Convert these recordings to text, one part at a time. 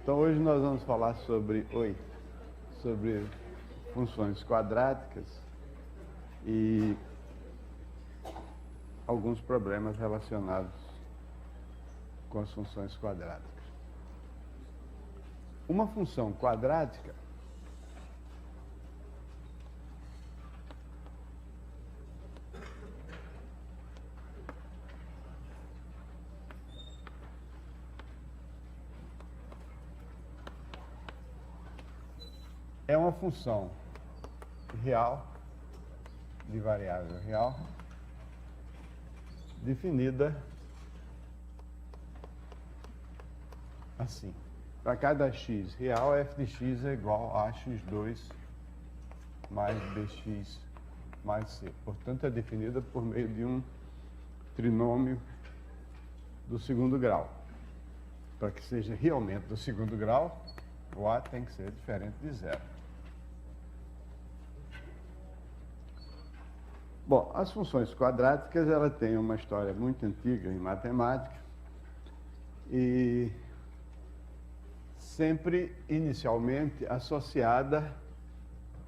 Então hoje nós vamos falar sobre funções quadráticas e alguns problemas relacionados com as funções quadráticas. Uma função quadrática é uma função real, de variável real, definida assim. Para cada x real, f de x é igual a x2 mais bx mais c. Portanto, é definida por meio de um trinômio do segundo grau. Para que seja realmente do segundo grau, o a tem que ser diferente de zero. Bom, as funções quadráticas, ela tem uma história muito antiga em matemática e sempre inicialmente associada,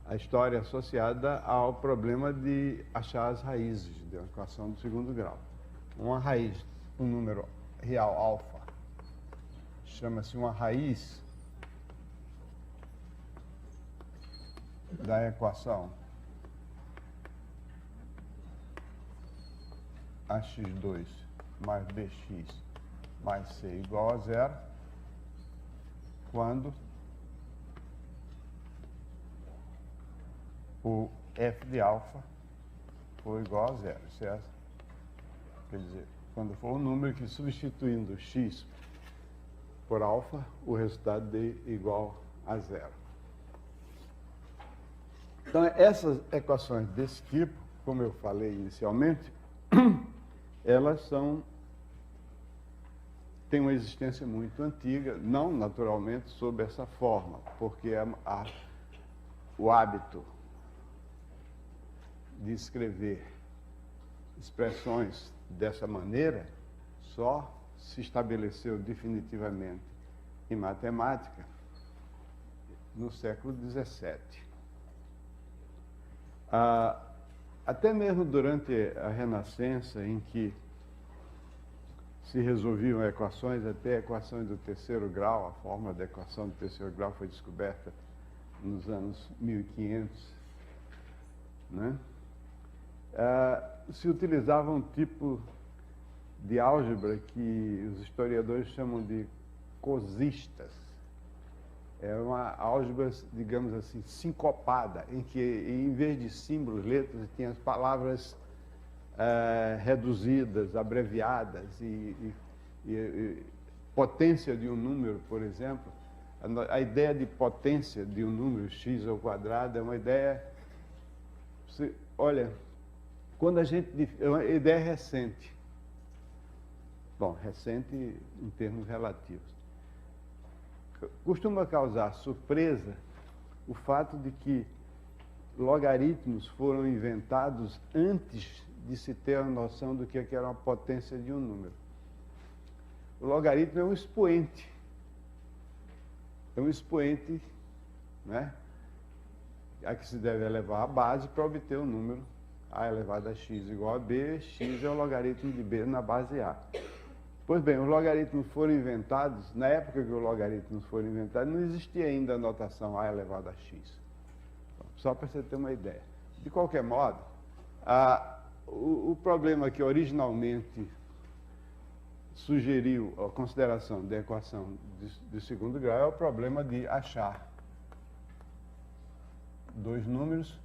a história associada ao problema de achar as raízes de uma equação do segundo grau. Uma raiz, um número real alfa, chama-se uma raiz da equação ax2 mais bx mais c igual a zero, quando o f de alfa for igual a zero, certo? Quer dizer, quando for um número que, substituindo x por alfa, o resultado dê igual a zero. Então, essas equações desse tipo, como eu falei inicialmente, elas têm uma existência muito antiga, não naturalmente sob essa forma, porque o hábito de escrever expressões dessa maneira só se estabeleceu definitivamente em matemática no século XVII. Até mesmo durante a Renascença, em que se resolviam equações, até equações do terceiro grau, a fórmula da equação do terceiro grau foi descoberta nos anos 1500, né? Se utilizava um tipo de álgebra que os historiadores chamam de cosistas. É uma álgebra, digamos assim, sincopada, em que, em vez de símbolos, letras, tinha as palavras reduzidas, abreviadas, e potência de um número, por exemplo. A ideia de potência de um número x ao quadrado é uma ideia... Olha, quando a gente... É uma ideia recente. Bom, recente em termos relativos. Costuma causar surpresa o fato de que logaritmos foram inventados antes de se ter a noção do que era uma potência de um número. O logaritmo é um expoente. É um expoente, né, a que se deve elevar a base para obter o número a elevado a x igual a b. X é o logaritmo de b na base a. Pois bem, os logaritmos foram inventados, na época que os logaritmos foram inventados, não existia ainda a notação a elevado a x. Só para você ter uma ideia. De qualquer modo, o problema que originalmente sugeriu a consideração da equação de segundo grau é o problema de achar dois números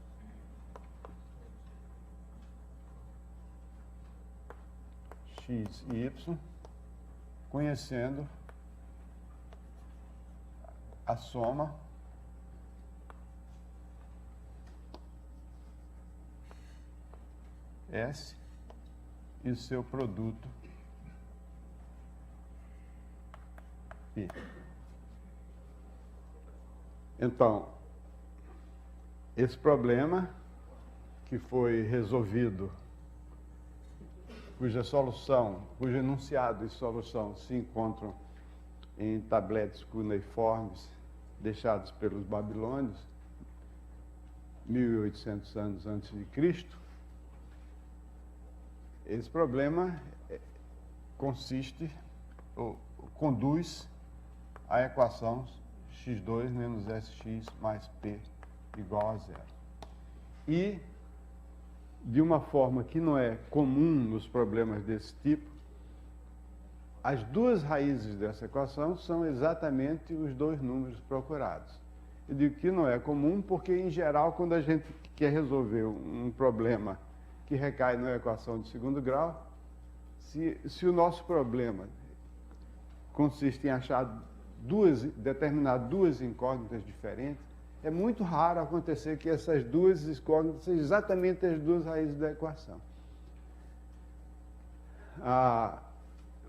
x e y, conhecendo a soma S e o seu produto I. Então, esse problema que foi resolvido, cuja solução, cujo enunciado e solução se encontram em tabletes cuneiformes deixados pelos babilônios, 1800 anos antes de Cristo. Esse problema consiste, ou conduz à equação x2 menos sx mais p igual a zero. E, de uma forma que não é comum nos problemas desse tipo, as duas raízes dessa equação são exatamente os dois números procurados. Eu digo que não é comum porque, em geral, quando a gente quer resolver um problema que recai numa equação de segundo grau, se o nosso problema consiste em achar determinar duas incógnitas diferentes, é muito raro acontecer que essas duas incógnitas sejam exatamente as duas raízes da equação.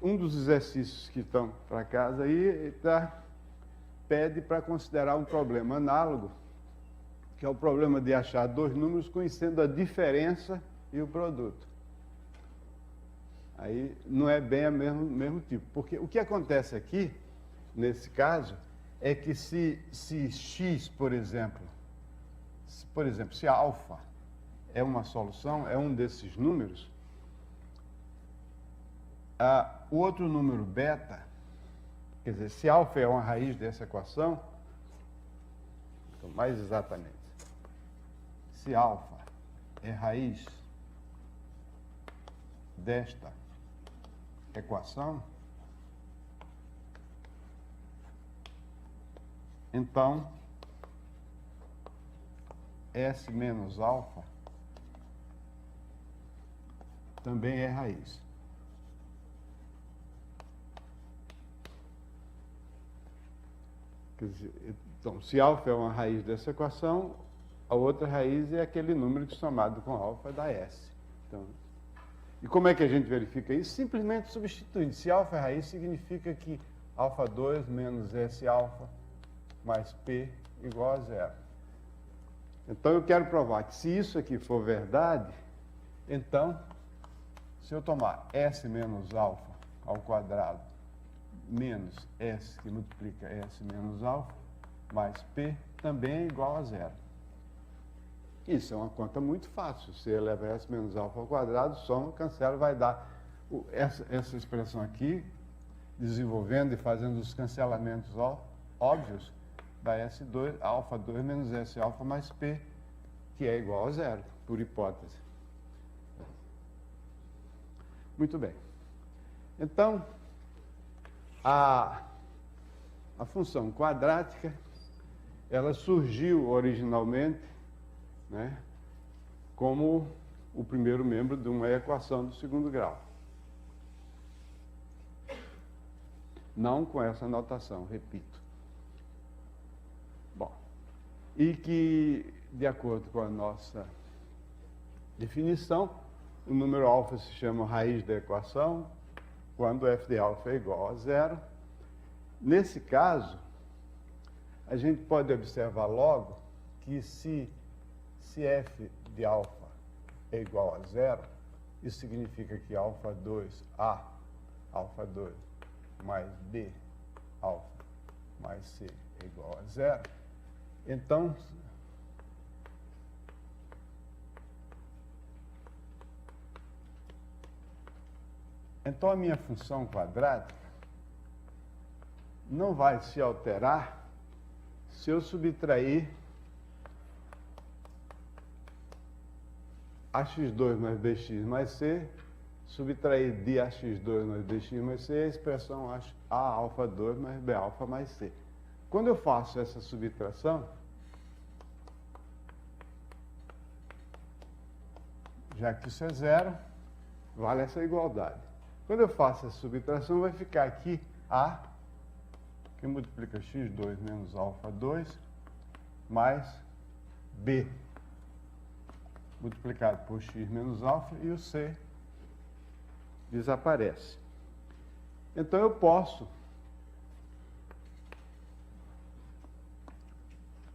Um dos exercícios que estão para casa aí pede para considerar um problema análogo, que é o problema de achar dois números conhecendo a diferença e o produto. Aí não é bem o mesmo tipo, porque o que acontece aqui, nesse caso, é que se x, por exemplo, se alfa é uma solução, é um desses números, o outro número beta, quer dizer, se alfa é uma raiz dessa equação, então, mais exatamente, se alfa é raiz desta equação, então S menos alfa também é raiz. Quer dizer, então, se alfa é uma raiz dessa equação, a outra raiz é aquele número que somado com alfa dá S. Então, e como é que a gente verifica isso? Simplesmente substituindo. Se alfa é raiz, significa que alfa 2 menos S alfa mais P igual a zero. Então, eu quero provar que se isso aqui for verdade, então, se eu tomar S menos alfa ao quadrado menos S, que multiplica S menos alfa, mais P, também é igual a zero. Isso é uma conta muito fácil. Se eleva S menos alfa ao quadrado, soma, cancela, vai dar essa expressão aqui, desenvolvendo e fazendo os cancelamentos óbvios, dá S2, alfa 2 menos S alfa mais P, que é igual a zero, por hipótese. Muito bem. Então, a função quadrática, ela surgiu originalmente, né, como o primeiro membro de uma equação do segundo grau. Não com essa notação, repito. Bom, e que, de acordo com a nossa definição, o número alfa se chama raiz da equação, quando f de alfa é igual a zero. Nesse caso, a gente pode observar logo que se f de alfa é igual a zero, isso significa que alfa 2, alfa 2 mais b, alfa mais c é igual a zero. Então, a minha função quadrática não vai se alterar se eu subtrair ax2 mais bx mais c, subtrair de ax2 mais bx mais c, a expressão a alfa 2 mais b alfa mais c. Quando eu faço essa subtração, já que isso é zero, vale essa igualdade. Quando eu faço essa subtração, vai ficar aqui A, que multiplica x2 menos alfa 2, mais B, multiplicado por x menos alfa, e o C desaparece. Então, eu posso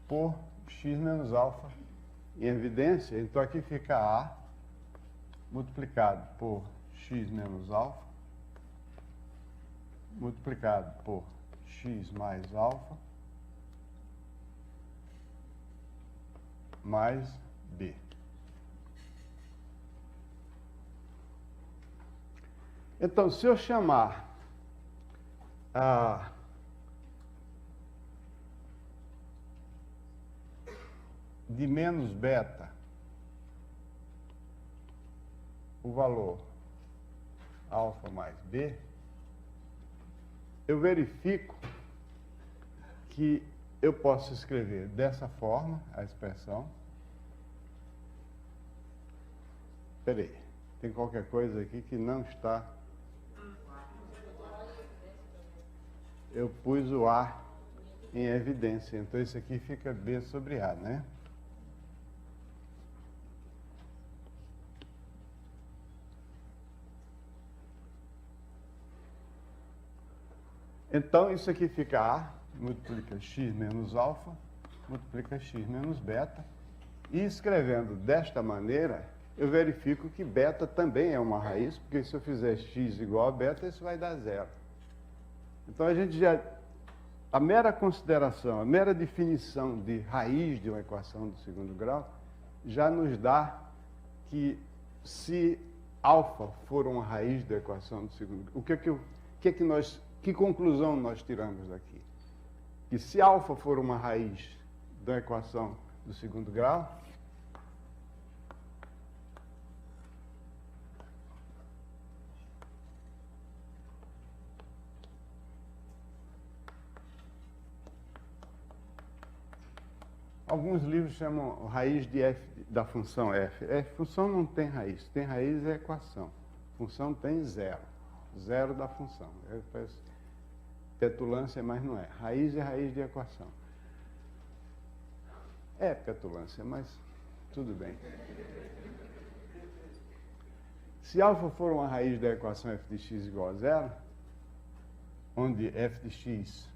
pôr x menos alfa em evidência. Então, aqui fica A multiplicado por x menos alfa, multiplicado por x mais alfa mais b. Então, se eu chamar de menos beta o valor alfa mais b, eu verifico que eu posso escrever dessa forma a expressão. Espera aí, tem qualquer coisa aqui que não está. Eu pus o A em evidência, então isso aqui fica B sobre A, né? Então, isso aqui fica A, multiplica x menos alfa, multiplica x menos beta. E escrevendo desta maneira, eu verifico que beta também é uma raiz, porque se eu fizer x igual a beta, isso vai dar zero. Então, a gente já... A mera consideração, a mera definição de raiz de uma equação do segundo grau já nos dá que se alfa for uma raiz da equação do segundo grau, que conclusão nós tiramos daqui? Que se alfa for uma raiz da equação do segundo grau, alguns livros chamam raiz de f da função f. Função não tem raiz é equação. Função tem zero. Zero da função. Petulância, mas não é. Raiz é raiz de equação. É petulância, mas tudo bem. Se alfa for uma raiz da equação f de x igual a zero, onde f de x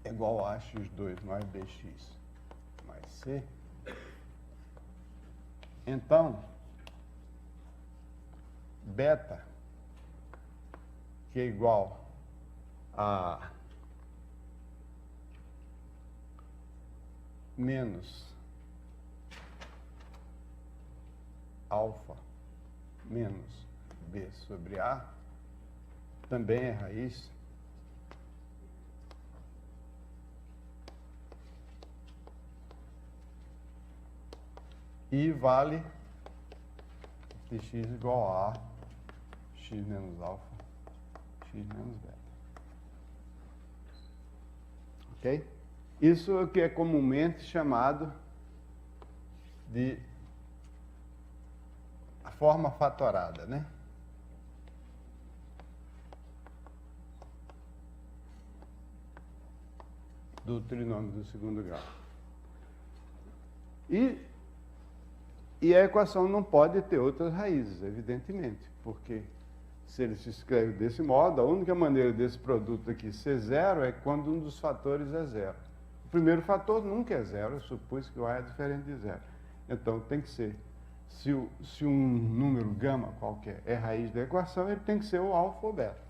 é igual a x2 mais bx mais c, então, beta, que é igual a menos alfa menos b sobre a, também é raiz e vale de x igual a x menos alfa, x menos beta. Ok? Isso é o que é comumente chamado de a forma fatorada, né? Do trinômio do segundo grau. E a equação não pode ter outras raízes, evidentemente, porque se ele se escreve desse modo, a única maneira desse produto aqui ser zero é quando um dos fatores é zero. O primeiro fator nunca é zero, eu supus que o A é diferente de zero. Então, tem que ser, se um número gama qualquer é raiz da equação, ele tem que ser o alfa ou beta.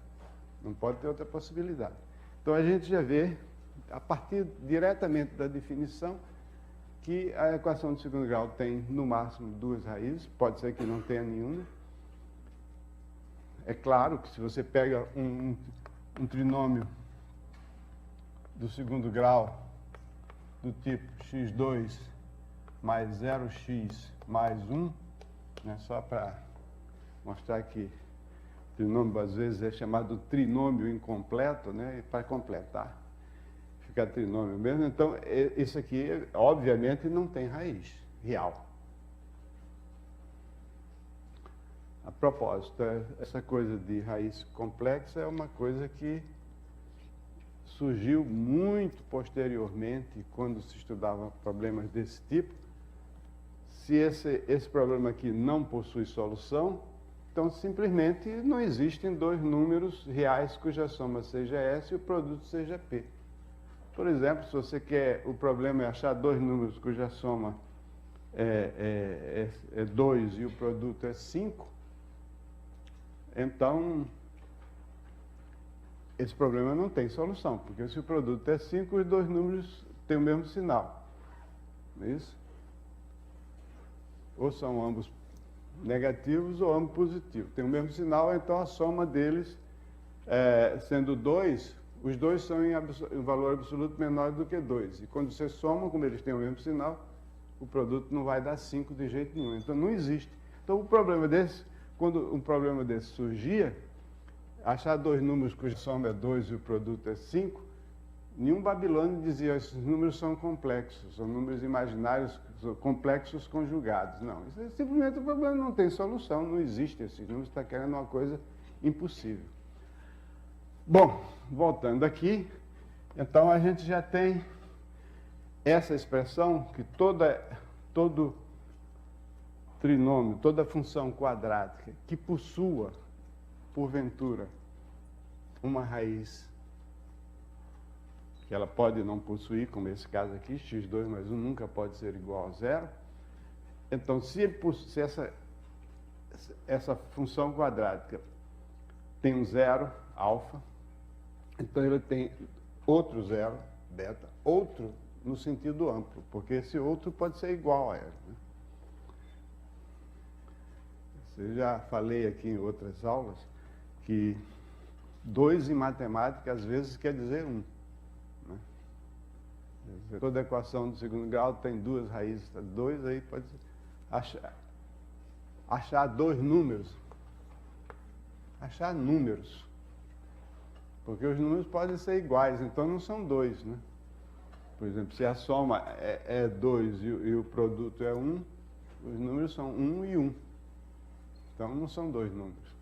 Não pode ter outra possibilidade. Então, a gente já vê, a partir diretamente da definição, que a equação de segundo grau tem, no máximo, duas raízes, pode ser que não tenha nenhuma. É claro que se você pega um trinômio do segundo grau, do tipo x2 mais 0x mais 1, né, só para mostrar que o trinômio, às vezes, é chamado trinômio incompleto, né, para completar. Fica trinômio mesmo. Então, isso aqui, obviamente, não tem raiz real. A propósito, essa coisa de raiz complexa é uma coisa que surgiu muito posteriormente, quando se estudava problemas desse tipo. Se esse problema aqui não possui solução, então simplesmente não existem dois números reais cuja soma seja S e o produto seja P. Por exemplo, se você quer, o problema é achar dois números cuja soma é 2 e o produto é 5, então esse problema não tem solução, porque se o produto é 5, os dois números têm o mesmo sinal. Não é isso? Ou são ambos negativos ou ambos positivos. Tem o mesmo sinal, então a soma deles, sendo 2, os dois são em valor absoluto menor do que 2. E quando você soma, como eles têm o mesmo sinal, o produto não vai dar 5 de jeito nenhum. Então não existe. Então o problema desse, quando um problema desse surgia, achar dois números cuja soma é 2 e o produto é 5, nenhum babilônio dizia esses números são complexos, são números imaginários, complexos conjugados. Não, isso é simplesmente o problema não tem solução, não existe esses números, está querendo uma coisa impossível. Bom, voltando aqui, então a gente já tem essa expressão que todo trinômio, toda função quadrática que possua, porventura, uma raiz que ela pode não possuir, como esse caso aqui, x2 mais 1 nunca pode ser igual a zero. Então, se essa função quadrática tem um zero, alfa, então ele tem outro zero, beta, outro no sentido amplo, porque esse outro pode ser igual a ele. Né? Eu já falei aqui em outras aulas que 2 em matemática às vezes quer dizer 1. Né? Toda equação do segundo grau tem duas raízes, 2 aí pode achar dois números. Achar números. Porque os números podem ser iguais, então não são 2, né? Por exemplo, se a soma é 2 e o produto é 1, os números são 1 e 1. Então não são dois números.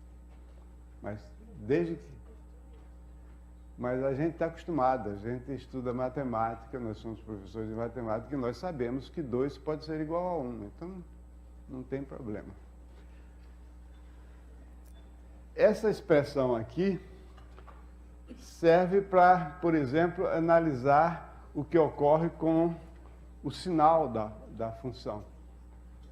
Mas a gente está acostumado, a gente estuda matemática, nós somos professores de matemática e nós sabemos que 2 pode ser igual a 1, então não tem problema. Essa expressão aqui serve para, por exemplo, analisar o que ocorre com o sinal da função.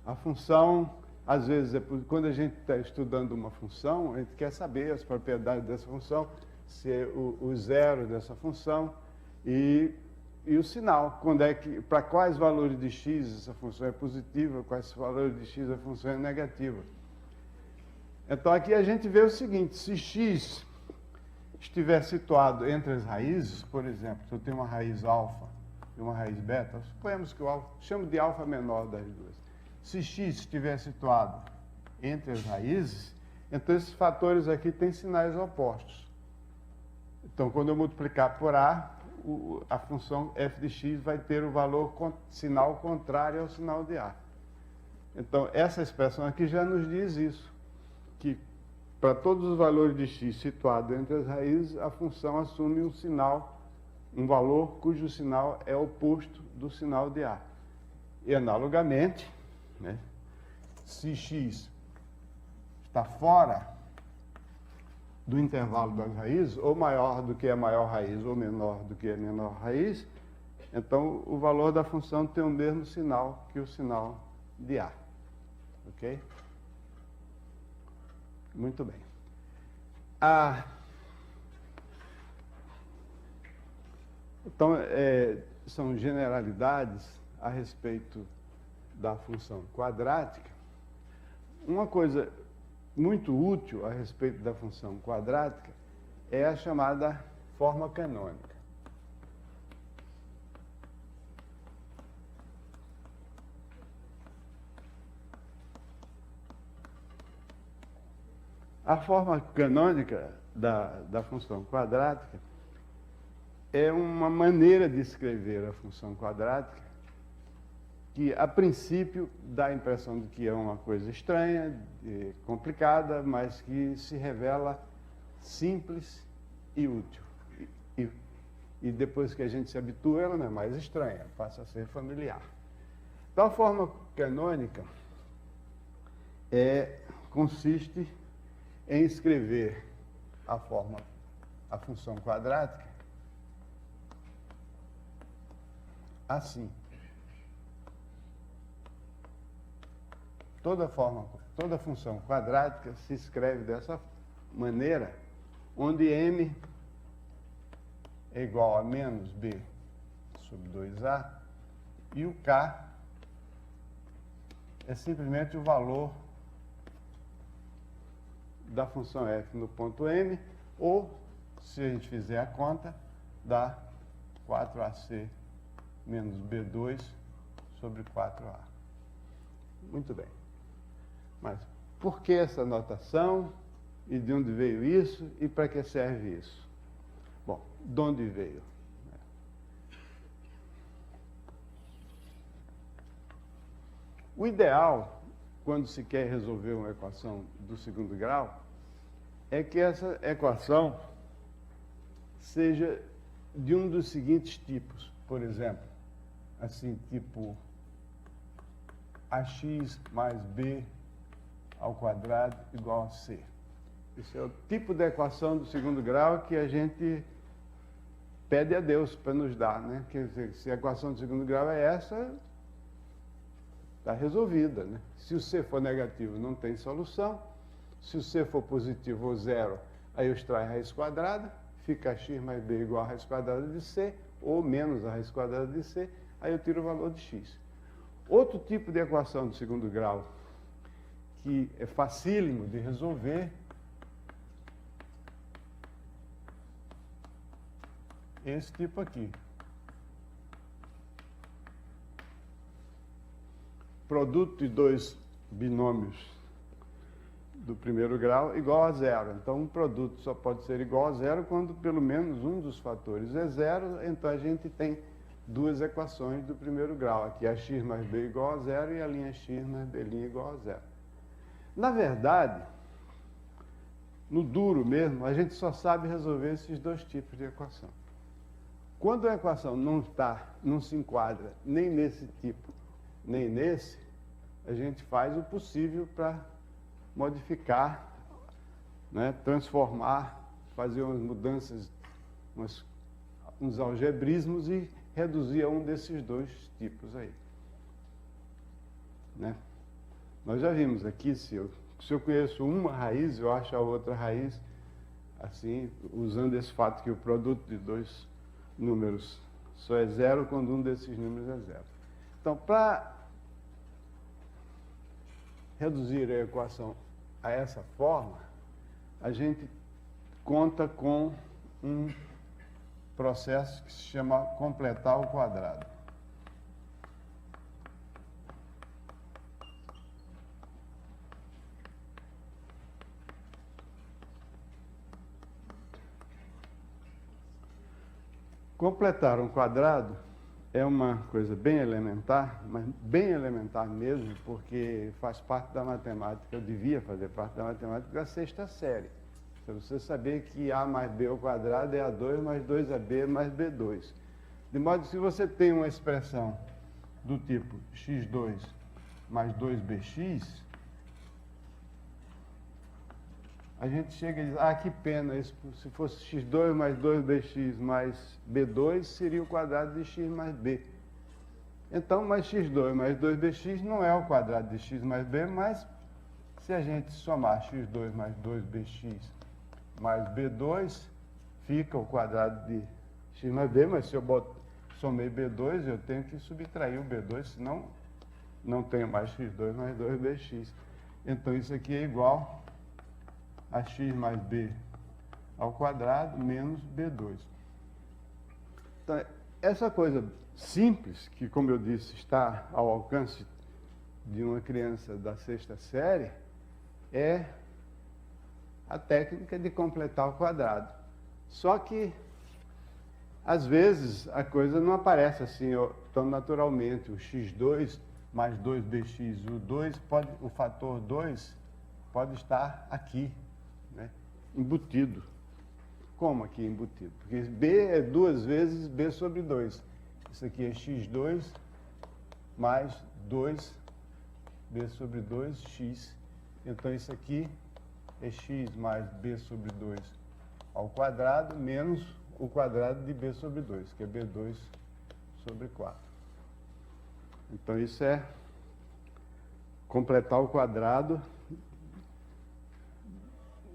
A função, às vezes, quando a gente está estudando uma função, a gente quer saber as propriedades dessa função, se é o zero dessa função e o sinal. Para quais valores de x essa função é positiva, quais valores de x a função é negativa. Então aqui a gente vê o seguinte, se x estiver situado entre as raízes, por exemplo, se eu tenho uma raiz alfa e uma raiz beta, suponhamos que o alfa, chamo de alfa menor das duas. Se x estiver situado entre as raízes, então esses fatores aqui têm sinais opostos. Então, quando eu multiplicar por a função f de x vai ter o valor sinal contrário ao sinal de a. Então, essa expressão aqui já nos diz isso, que para todos os valores de x situados entre as raízes, a função assume um valor cujo sinal é oposto do sinal de a. E, analogamente, né, se x está fora do intervalo das raízes, ou maior do que a maior raiz, ou menor do que a menor raiz, então o valor da função tem o mesmo sinal que o sinal de a. Ok? Muito bem. Então, são generalidades a respeito da função quadrática. Uma coisa muito útil a respeito da função quadrática é a chamada forma canônica. A forma canônica da função quadrática é uma maneira de escrever a função quadrática que, a princípio, dá a impressão de que é uma coisa estranha, complicada, mas que se revela simples e útil. E depois que a gente se habitua, ela não é mais estranha, passa a ser familiar. Então, a forma canônica consiste em escrever a função quadrática assim. Toda função quadrática se escreve dessa maneira, onde m é igual a menos B sobre 2A, e o K é simplesmente o valor da função f no ponto M, ou, se a gente fizer a conta, dá 4AC menos B2 sobre 4A. Muito bem. Mas por que essa notação? E de onde veio isso? E para que serve isso? Bom, de onde veio? O ideal, quando se quer resolver uma equação do segundo grau, é que essa equação seja de um dos seguintes tipos. Por exemplo, assim, tipo ax mais b ao quadrado igual a c. Esse é o tipo de equação do segundo grau que a gente pede a Deus para nos dar, né? Quer dizer, se a equação do segundo grau é essa, está resolvida, né? Se o c for negativo, não tem solução. Se o c for positivo ou zero, aí eu extraio a raiz quadrada, fica x mais b igual a raiz quadrada de c, ou menos a raiz quadrada de c, aí eu tiro o valor de x. Outro tipo de equação do segundo grau, que é facílimo de resolver, esse tipo aqui. Produto de dois binômios do primeiro grau igual a zero. Então, um produto só pode ser igual a zero quando pelo menos um dos fatores é zero. Então, a gente tem duas equações do primeiro grau. Aqui a x mais b igual a zero e a linha x mais b' igual a zero. Na verdade, no duro mesmo, a gente só sabe resolver esses dois tipos de equação. Quando a equação não se enquadra nem nesse tipo, nem nesse, a gente faz o possível para modificar, né, transformar, fazer umas mudanças, uns algebrismos e reduzir a um desses dois tipos aí. Né? Nós já vimos aqui, se eu conheço uma raiz, eu acho a outra raiz, assim, usando esse fato que o produto de dois números só é zero quando um desses números é zero. Então, para reduzir a equação a essa forma, a gente conta com um processo que se chama completar o quadrado. Completar um quadrado é uma coisa bem elementar, mas bem elementar mesmo, porque faz parte da matemática, eu devia fazer parte da matemática da sexta série. Para você saber que a mais b ao quadrado é a2 mais 2ab mais b2. De modo que se você tem uma expressão do tipo x2 mais 2bx, a gente chega e diz, ah, que pena, isso, se fosse x2 mais 2bx mais b2, seria o quadrado de x mais b. Então, mais x2 mais 2bx não é o quadrado de x mais b, mas se a gente somar x2 mais 2bx mais b2, fica o quadrado de x mais b, mas se eu somei b2, eu tenho que subtrair o b2, senão não tenho mais x2 mais 2bx. Então, isso aqui é igual a x mais b ao quadrado menos b2. Então, essa coisa simples, que, como eu disse, está ao alcance de uma criança da sexta série, é a técnica de completar o quadrado. Só que, às vezes, a coisa não aparece assim tão naturalmente. O x2 mais 2bx, o fator 2 pode estar aqui, né, embutido. Como aqui embutido? Porque b é 2 vezes b sobre 2. Isso aqui é x2 mais 2b sobre 2x. Então, isso aqui é x mais b sobre 2 ao quadrado menos o quadrado de b sobre 2, que é b2 sobre 4. Então, isso é completar o quadrado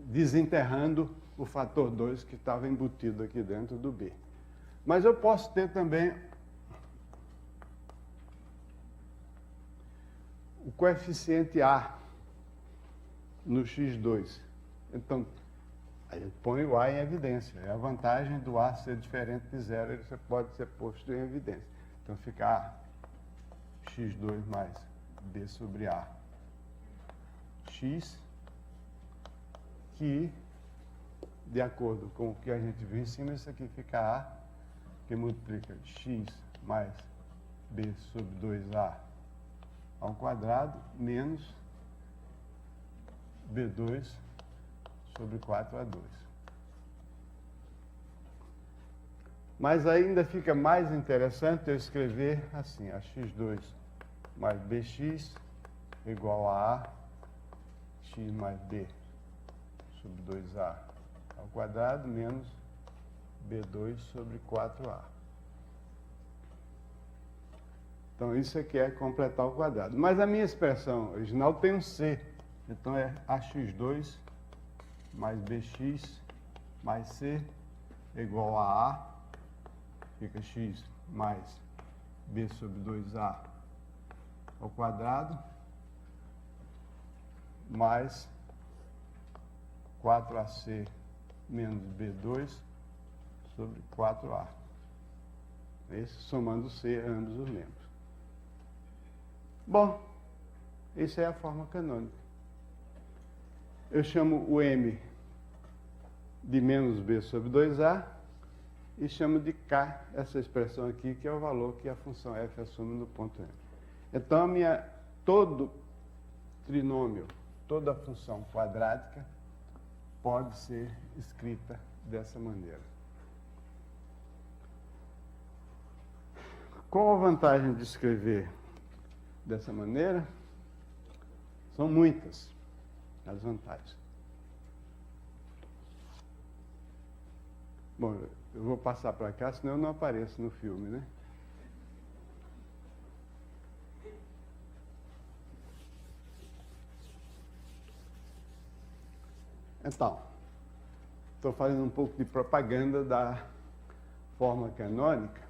desenterrando o fator 2 que estava embutido aqui dentro do b. Mas eu posso ter também o coeficiente A no x2. Então, aí eu ponho o A em evidência. É a vantagem do A ser diferente de zero, ele pode ser posto em evidência. Então fica A x2 mais B sobre A x, que, de acordo com o que a gente viu em cima, isso aqui fica A, que multiplica x mais B sobre 2A ao quadrado, menos B2 sobre 4A2. Mas ainda fica mais interessante eu escrever assim, a x2 mais bx igual a x mais b sobre 2a ao quadrado menos b2 sobre 4a. Então, isso aqui é completar o quadrado. Mas a minha expressão original tem um c. Então, é ax2 mais bx mais c igual a A, fica x mais b sobre 2a ao quadrado, mais 4ac menos b2 sobre 4a. Esse somando c a ambos os membros. Bom, essa é a forma canônica. Eu chamo o m de menos b sobre 2a e chamo de k essa expressão aqui, que é o valor que a função f assume no ponto m. Então, todo trinômio, toda função quadrática pode ser escrita dessa maneira. Qual a vantagem de escrever dessa maneira? São muitas as vantagens. Bom, eu vou passar para cá, senão eu não apareço no filme, né? Então, estou fazendo um pouco de propaganda da forma canônica.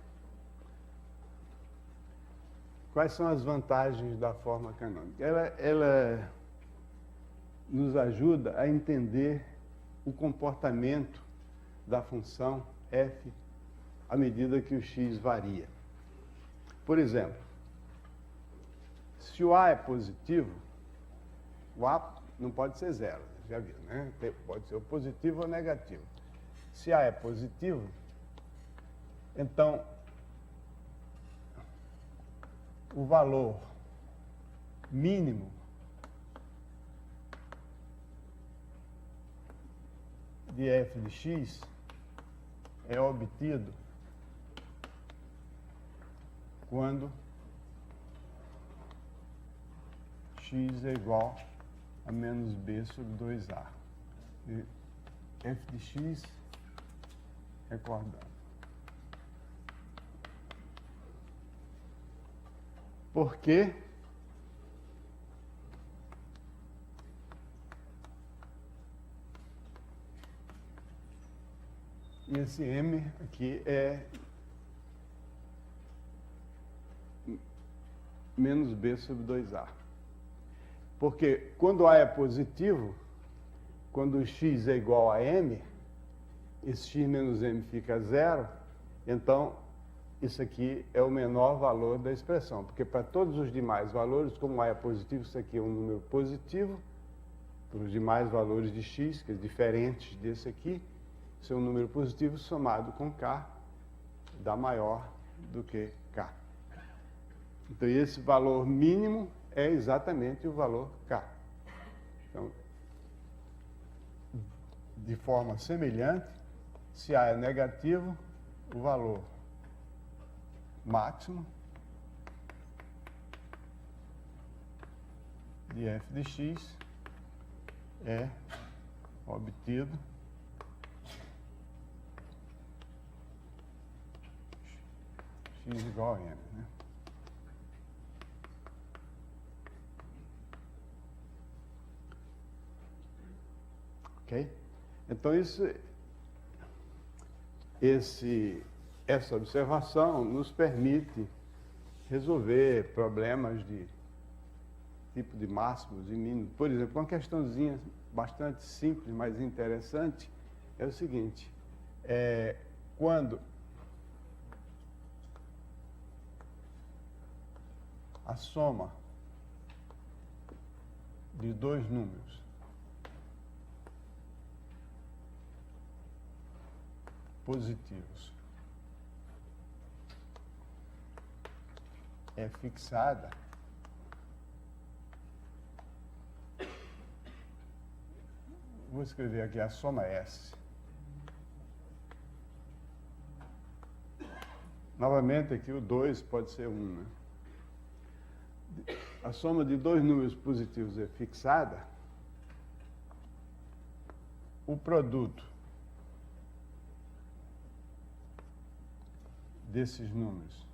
Quais são as vantagens da forma canônica? Ela nos ajuda a entender o comportamento da função f à medida que o x varia. Por exemplo, se o a é positivo, o a não pode ser zero, já viu, né? Pode ser positivo ou negativo. Se a é positivo, então o valor mínimo de f de x é obtido quando x é igual a menos b sobre 2a. E f de x, recordando. Porque esse m aqui é menos b sobre 2a. Porque quando a é positivo, quando x é igual a m, esse x menos m fica zero, então isso aqui é o menor valor da expressão. Porque para todos os demais valores, como a é positivo, isso aqui é um número positivo. Para os demais valores de x, que é diferentes desse aqui, isso é um número positivo somado com k, dá maior do que k. Então, esse valor mínimo é exatamente o valor k. Então, de forma semelhante, se a é negativo, o valor máximo de f de x é obtido x igual a m, né? Ok? Então, esse essa observação nos permite resolver problemas de tipo de máximos e mínimos. Por exemplo, uma questãozinha bastante simples, mas interessante, é o seguinte: quando a soma de dois números positivos é fixada, vou escrever aqui a soma S. Novamente aqui o 2 pode ser 1, né? A soma de dois números positivos é fixada, o produto desses números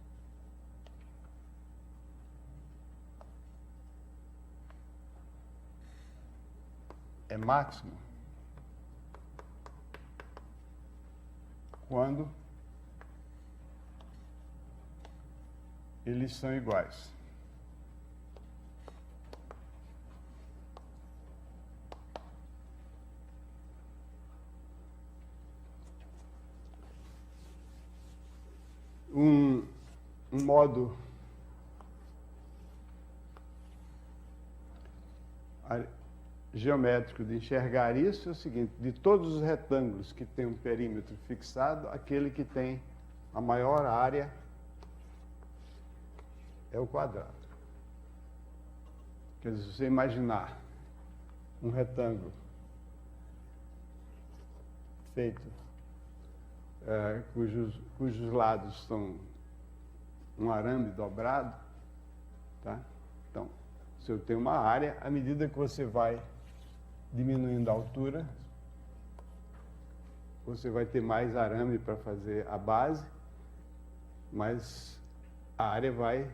é máximo quando eles são iguais. Um modo geométrico de enxergar isso é o seguinte: de todos os retângulos que têm um perímetro fixado, aquele que tem a maior área é o quadrado. Quer dizer, se você imaginar um retângulo feito cujos lados são um arame dobrado, tá? Então, se eu tenho uma área, à medida que você vai diminuindo a altura, você vai ter mais arame para fazer a base, mas a área vai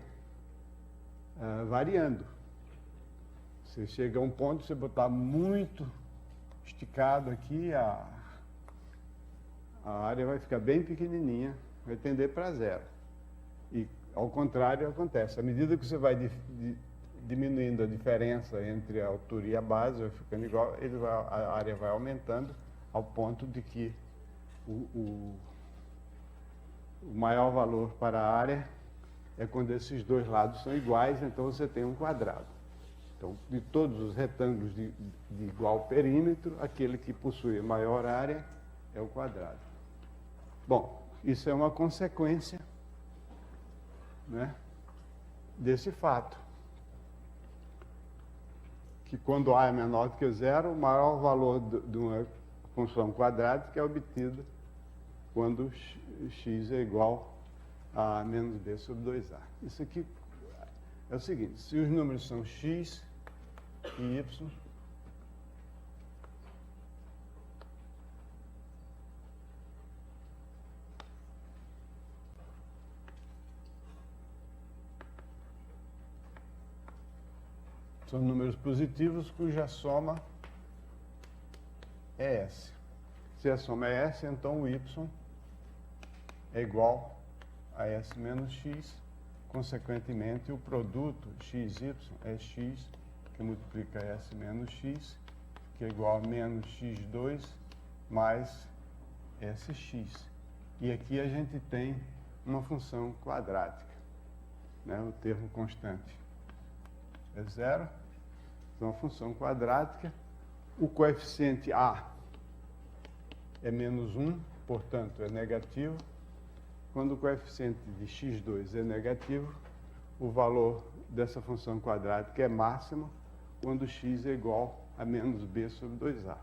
variando. Você chega a um ponto, você botar muito esticado aqui, a área vai ficar bem pequenininha, vai tender para zero. E, ao contrário, acontece. À medida que você vai diminuindo a diferença entre a altura e a base, vai ficando igual, a área vai aumentando ao ponto de que o maior valor para a área é quando esses dois lados são iguais, então você tem um quadrado. Então, de todos os retângulos de igual perímetro, aquele que possui a maior área é o quadrado. Bom, isso é uma consequência, né, desse fato, que quando A é menor do que zero, o maior valor de uma função quadrática é obtido quando x é igual a menos b sobre 2a. Isso aqui é o seguinte: se os números são x e y, são números positivos cuja soma é S. Se a soma é S, então o y é igual a S menos x. Consequentemente, o produto xy é x, que multiplica S menos x, que é igual a menos x2 mais sx. E aqui a gente tem uma função quadrática, né? O termo constante é zero. Então, a função quadrática, o coeficiente a é menos 1, portanto, é negativo. Quando o coeficiente de x2 é negativo, o valor dessa função quadrática é máximo quando x é igual a menos b sobre 2a.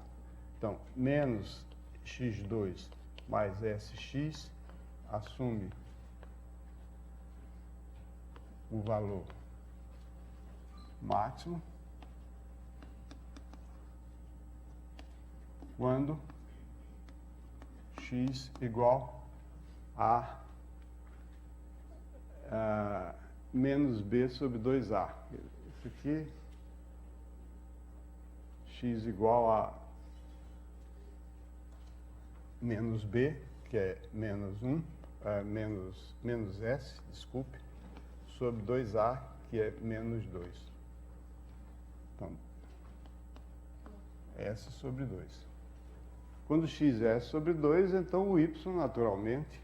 Então, menos x2 mais sx assume o valor máximo quando x igual a menos b sobre 2a. Isso aqui, x igual a menos b, que é menos 1, menos S, desculpe, sobre 2A, que é menos 2. Então, S sobre 2. Quando x é S sobre 2, então o y, naturalmente,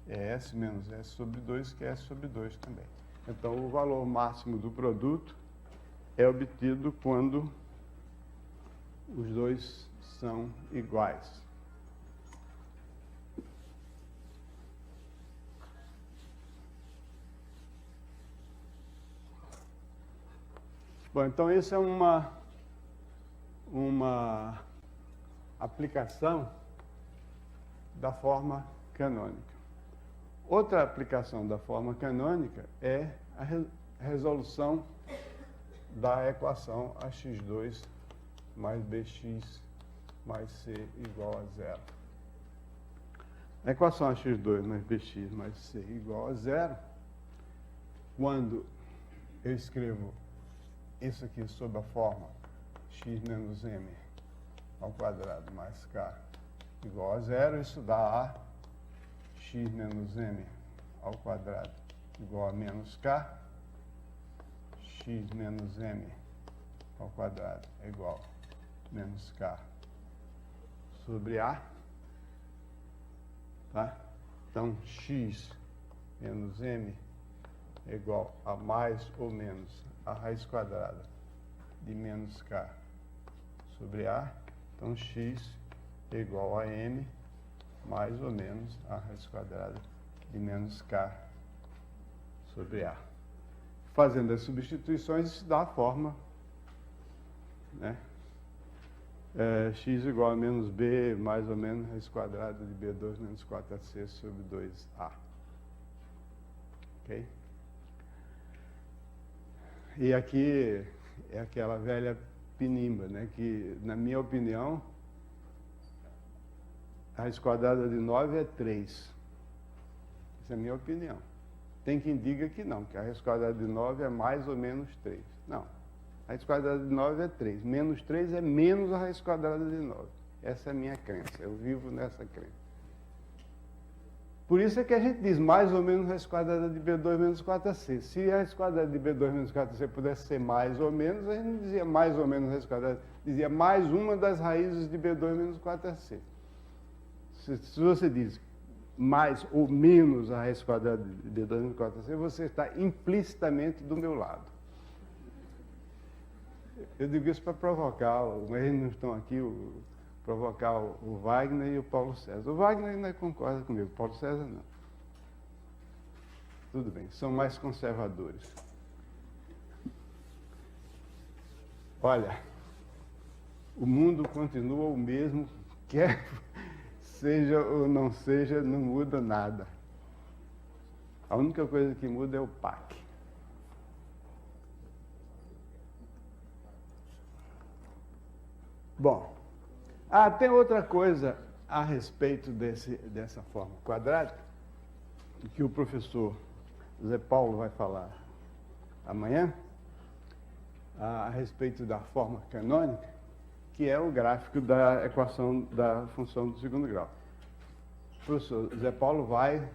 é S menos S sobre 2, que é S sobre 2 também. Então, o valor máximo do produto é obtido quando os dois são iguais. Bom, então isso é uma aplicação da forma canônica. Outra aplicação da forma canônica é a resolução da equação ax2 mais bx mais c igual a zero. A equação ax2 mais bx mais c igual a zero, quando eu escrevo isso aqui sob a forma x menos m ao quadrado mais k igual a zero, isso dá a x menos m ao quadrado igual a menos k, x menos m ao quadrado é igual a menos k sobre a, tá? Então, x menos m é igual a mais ou menos a raiz quadrada de menos k sobre a. Então, x é igual a m mais ou menos a raiz quadrada de menos k sobre a. Fazendo as substituições, isso dá a forma, né? X igual a menos b mais ou menos raiz quadrada de b2 menos 4ac sobre 2a. Ok? E aqui é aquela velha pinimba, né? Que, na minha opinião, a raiz quadrada de 9 é 3. Essa é a minha opinião. Tem quem diga que não, que a raiz quadrada de 9 é mais ou menos 3. Não. A raiz quadrada de 9 é 3. Menos 3 é menos a raiz quadrada de 9. Essa é a minha crença. Eu vivo nessa crença. Por isso é que a gente diz mais ou menos raiz quadrada de B2 menos 4AC. Se a raiz quadrada de B2 menos 4AC pudesse ser mais ou menos, a gente não dizia mais ou menos raiz quadrada, dizia mais uma das raízes de B2 menos 4AC. Se você diz mais ou menos a raiz quadrada de B2 menos 4AC, você está implicitamente do meu lado. Eu digo isso para provocar, mas eles não estão aqui, provocar o Wagner e o Paulo César. O Wagner ainda concorda comigo, o Paulo César não. Tudo bem, são mais conservadores. Olha, o mundo continua o mesmo, quer seja ou não seja, não muda nada. A única coisa que muda é o PAC. Bom, tem outra coisa a respeito dessa forma quadrática, que o professor Zé Paulo vai falar amanhã, a respeito da forma canônica, que é o gráfico da equação da função do segundo grau. O professor Zé Paulo vai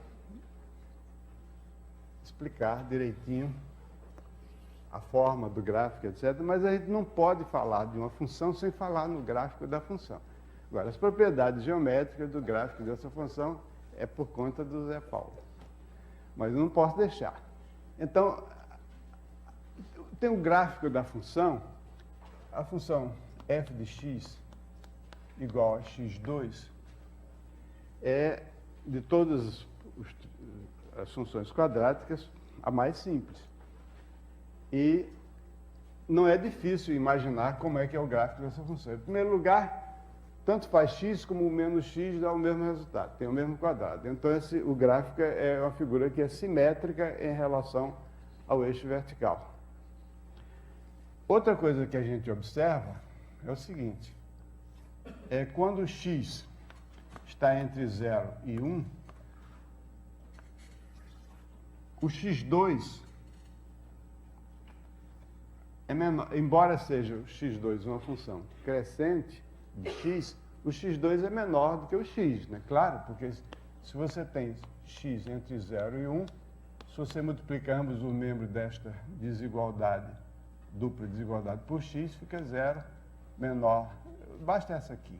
explicar direitinho a forma do gráfico, etc., mas a gente não pode falar de uma função sem falar no gráfico da função. Agora, as propriedades geométricas do gráfico dessa função é por conta do Zé Paulo. Mas eu não posso deixar. Então, tem o gráfico da função, a função f de x igual a x2 é, de todas as funções quadráticas, a mais simples. E não é difícil imaginar como é que é o gráfico dessa função. Em primeiro lugar, tanto faz x como menos x dá o mesmo resultado, tem o mesmo quadrado. Então, o gráfico é uma figura que é simétrica em relação ao eixo vertical. Outra coisa que a gente observa é o seguinte, quando x está entre 0 e 1, o x2 é menor, embora seja o x2 uma função crescente de x, o x2 é menor do que o x, né? Claro, porque se você tem x entre 0 e 1. Se você multiplicar ambos os membros desta desigualdade, dupla desigualdade por x, fica 0 menor, basta essa aqui.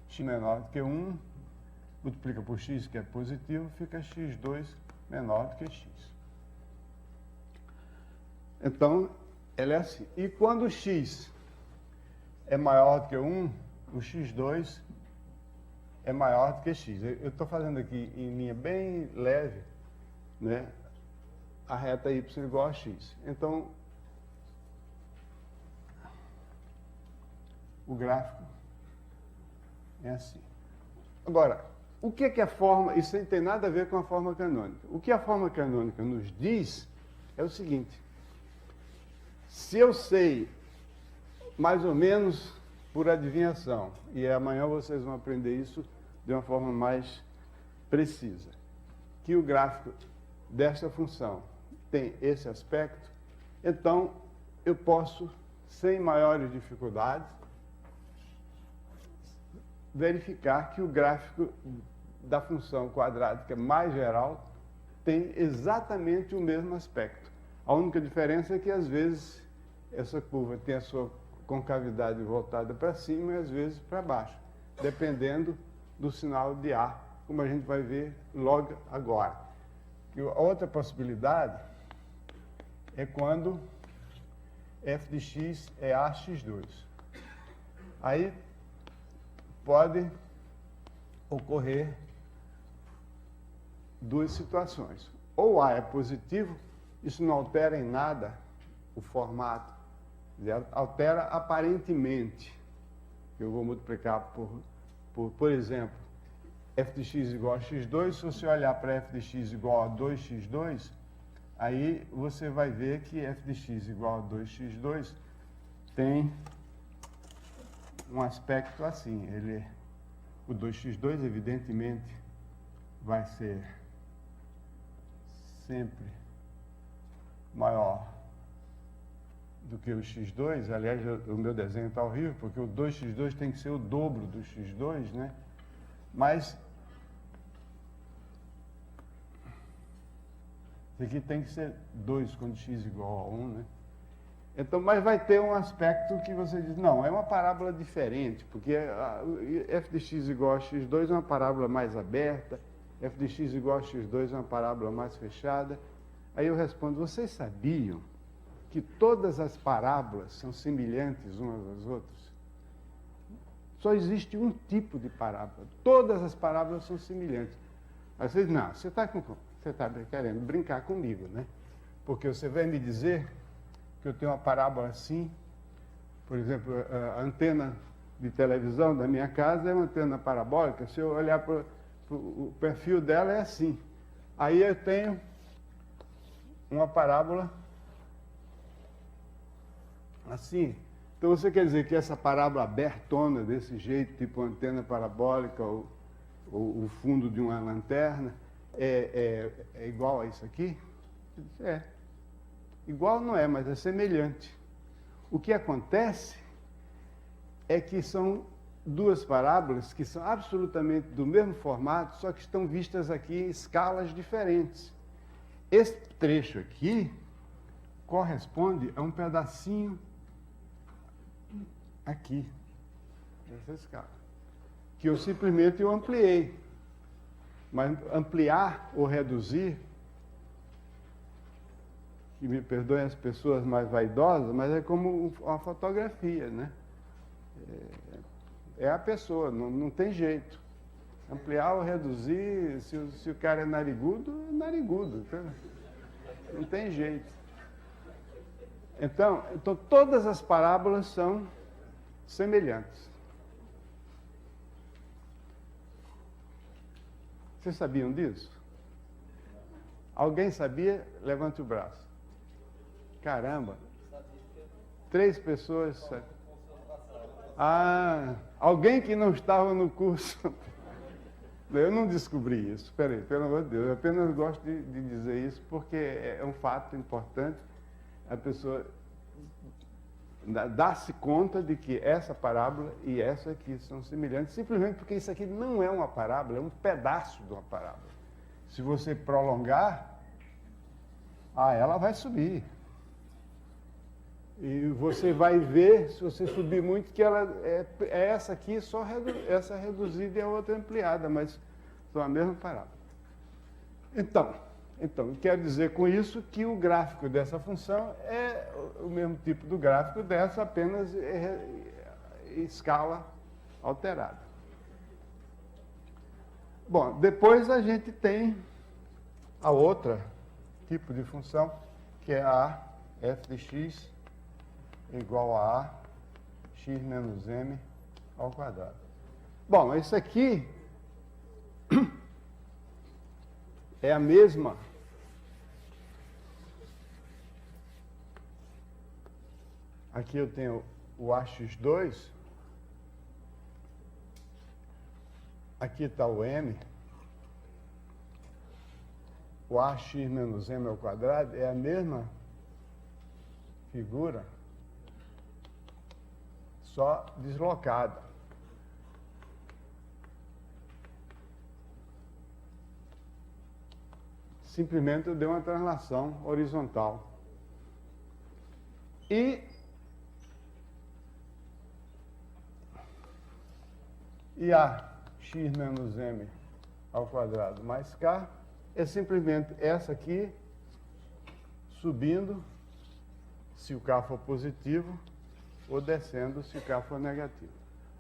X menor do que 1, multiplica por x, que é positivo, fica x2 menor do que x. Então, ela é assim. E quando o x é maior do que 1, o x2 é maior do que x. Eu estou fazendo aqui em linha bem leve, né, a reta y igual a x. Então, o gráfico é assim. Agora, o que é que a forma... Isso não tem nada a ver com a forma canônica. O que a forma canônica nos diz é o seguinte. Se eu sei, mais ou menos por adivinhação, e amanhã vocês vão aprender isso de uma forma mais precisa, que o gráfico desta função tem esse aspecto, então eu posso, sem maiores dificuldades, verificar que o gráfico da função quadrática mais geral tem exatamente o mesmo aspecto. A única diferença é que, às vezes, essa curva tem a sua concavidade voltada para cima e, às vezes, para baixo, dependendo do sinal de A, como a gente vai ver logo agora. E a outra possibilidade é quando f de x é ax2. Aí pode ocorrer duas situações. Ou A é positivo, isso não altera em nada o formato, altera aparentemente. Eu vou multiplicar por exemplo, f de x igual a x2. Se você olhar para f de x igual a 2x2, aí você vai ver que f de x igual a 2x2 tem um aspecto assim. O 2x2, evidentemente, vai ser sempre maior do que o x2. Aliás, o meu desenho está horrível, porque o 2x2 tem que ser o dobro do x2, né? Mas isso aqui tem que ser 2 quando x igual a 1, né? Então, mas vai ter um aspecto que você diz, não, é uma parábola diferente, porque f de x igual a x2 é uma parábola mais aberta, f de x igual a x2 é uma parábola mais fechada. Aí eu respondo, vocês sabiam que todas as parábolas são semelhantes umas às outras? Só existe um tipo de parábola. Todas as parábolas são semelhantes. Aí vocês, não, você está querendo brincar comigo, né? Porque você vai me dizer que eu tenho uma parábola assim, por exemplo, a antena de televisão da minha casa é uma antena parabólica. Se eu olhar para o perfil dela, é assim. Aí eu tenho uma parábola assim. Então você quer dizer que essa parábola abertona desse jeito, tipo antena parabólica ou o fundo de uma lanterna, é igual a isso aqui? É. Igual não é, mas é semelhante. O que acontece é que são duas parábolas que são absolutamente do mesmo formato, só que estão vistas aqui em escalas diferentes. Esse trecho aqui corresponde a um pedacinho aqui, dessa escala, que eu simplesmente ampliei. Mas ampliar ou reduzir, que me perdoem as pessoas mais vaidosas, mas é como uma fotografia, né? É a pessoa, não tem jeito. Ampliar ou reduzir, se o cara é narigudo, é narigudo. Então, não tem jeito. Então, todas as parábolas são semelhantes. Vocês sabiam disso? Alguém sabia? Levante o braço. Caramba! 3 pessoas. Ah, alguém que não estava no curso. Eu não descobri isso. Espera aí, pelo amor de Deus. Eu apenas gosto de dizer isso porque é um fato importante. A pessoa dá-se conta de que essa parábola e essa aqui são semelhantes, simplesmente porque isso aqui não é uma parábola, é um pedaço de uma parábola. Se você prolongar, ela vai subir. E você vai ver, se você subir muito, que ela é essa aqui, só essa reduzida e a outra ampliada, mas são a mesma parada. Então, quero dizer com isso que o gráfico dessa função é o mesmo tipo do gráfico dessa, apenas escala alterada. Bom, depois a gente tem a outra tipo de função, que é a f de x igual a x menos m ao quadrado. Bom, isso aqui é a mesma aqui eu tenho o ax2, aqui está o m, o ax menos m ao quadrado é a mesma figura, só deslocada. Simplesmente eu dei uma translação horizontal. E a x menos m ao quadrado mais k é simplesmente essa aqui subindo, se o k for positivo, ou descendo, se o k for negativo.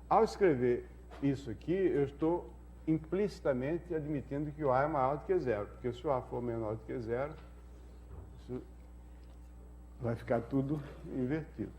Ao escrever isso aqui, eu estou implicitamente admitindo que o A é maior do que zero, porque se o A for menor do que zero, isso vai ficar tudo invertido.